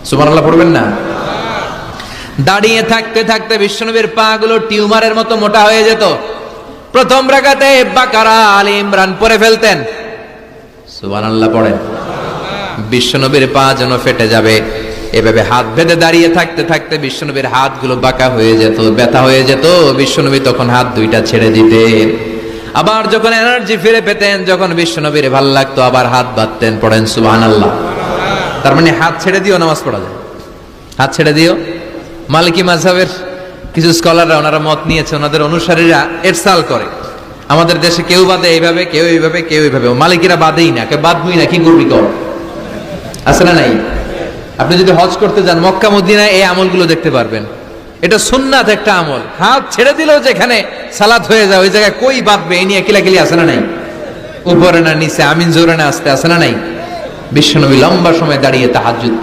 সুবহানাল্লাহ পড়বেন না? দাঁড়িয়ে থাকতে থাকতে বিশ্বনবীর পা গুলো টিউমারের মতো মোটা হয়ে যেত। প্রথম রাকাতে বাকারা আলে ইমরান পড়ে ফেলতেন। সুবহানাল্লাহ পড়েন। বিশ্বনবীর পা যেন ফেটে যাবে, এভাবে হাত বেঁধে দাঁড়িয়ে থাকতে থাকতে বিশ্বনবীর হাতগুলো বাঁকা হয়ে যেত, ব্যথা হয়ে যেত। বিশ্বনবী তখন হাত দুইটা ছেড়ে দিতেন। আবার যখন এনার্জি ফিরে পেতেন, যখন বিশ্বনবীর ভালো লাগতো, আবার হাত বাঁধতেন। পড়েন সুবহানাল্লাহ। তার মানে হাত ছেড়ে দিও নামাজ পড়া যায়, হাত ছেড়ে দিও। মালিকি মাযহাবের কিছু স্কলাররা ওনারা মত নিয়েছে, ওনাদের অনুসারীরা এরসাল করে, আমাদের দেশে কেউ বাদে এইভাবে, কেউ এইভাবে, কেউ এইভাবে। মালিকিরা বাদেই না, কেউ বাদবই না, কি করবি কর, আছে না নাই? আপনি যদি হজ করতে যান মক্কা মদিনায় এই আমলগুলো দেখতে পারবেন। এটা সুন্নাত একটা আমল। হাত ছেড়ে দিলেও যেখানে সালাত হয়ে যায় ওই জায়গায় কই বাঁধবে এই নিয়ে কিলাকিলি আছে না নাই? উপরে না নিচে, আমিন জোরে না আসতে, আছে না নাই? বিশ্বনবী লম্বা সময় দাঁড়িয়ে তাহাজ্জুদ